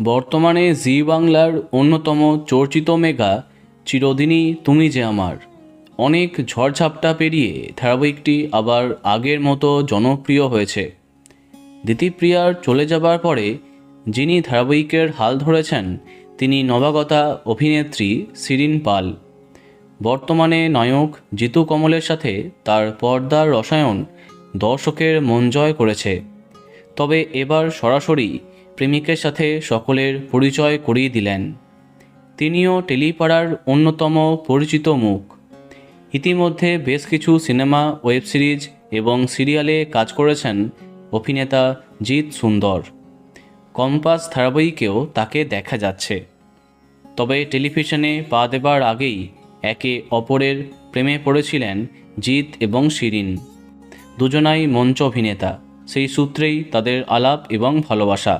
বর্তমানে জি বাংলার অন্যতম চর্চিত মেগা চিরদিনই তুমি যে আমার অনেক ঝড়ঝাপটা পেরিয়ে ধারাবাহিকটি আবার আগের মতো জনপ্রিয় হয়েছে। দিতিপ্রিয়ার চলে যাবার পরে যিনি ধারাবাহিকের হাল ধরেছেন তিনি নবাগতা অভিনেত্রী শিরিন পাল। বর্তমানে নায়ক জিতু কমলের সাথে তার পর্দার রসায়ন দর্শকের মন জয় করেছে। তবে এবার সরাসরি প্রেমিকের সাথে সকলের পরিচয় করিয়ে দিলেন। তিনিও টেলিপাড়ার অন্যতম পরিচিত মুখ। ইতিমধ্যে বেশ কিছু সিনেমা, ওয়েব সিরিজ এবং সিরিয়ালে কাজ করেছেন অভিনেতা জিৎ সুন্দর। কম্পাস ধারাবাহিকেও তাকে দেখা যাচ্ছে। তবে টেলিভিশনে পা দেবার আগেই একে অপরের প্রেমে পড়েছিলেন জিৎ এবং শিরিন। দুজনাই মঞ্চ অভিনেতা, সেই সূত্রেই তাদের আলাপ এবং ভালোবাসা।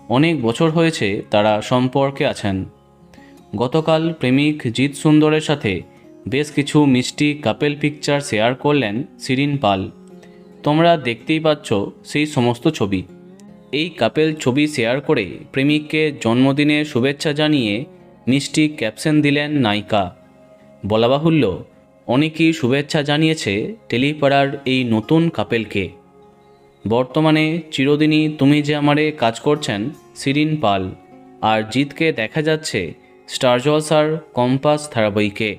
অনেক বছর হয়েছে তারা সম্পর্কে আছেন। গতকাল প্রেমিক জিৎ সুন্দরের সাথে বেশ কিছু মিষ্টি কাপেল পিকচার শেয়ার করলেন শিরিন পাল। তোমরা দেখতেই পাচ্ছ সেই সমস্ত ছবি। এই কাপেল ছবি শেয়ার করে প্রেমিককে জন্মদিনের শুভেচ্ছা জানিয়ে মিষ্টি ক্যাপশন দিলেন নায়িকা। বলা বাহুল্য, অনেকেই শুভেচ্ছা জানিয়েছে টেলিপাড়ার এই নতুন কাপেলকে। বর্তমানে চিরদিনই তুমি যে আমারে কাজ করছেন শিরিন পাল, আর জিতকে দেখা যাচ্ছে স্টার জলসার কম্পাস ধারাবাহিকে।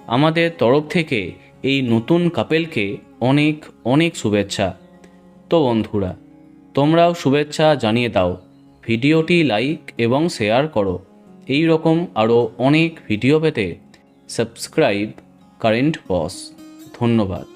আমাদের তরফ থেকে এই নতুন কাপেলকে অনেক অনেক শুভেচ্ছা। তো বন্ধুরা, তোমরাও শুভেচ্ছা জানিয়ে দাও, ভিডিওটি লাইক এবং শেয়ার করো। এই রকম আরও অনেক ভিডিও পেতে সাবস্ক্রাইব কারেন্ট বস। ধন্যবাদ।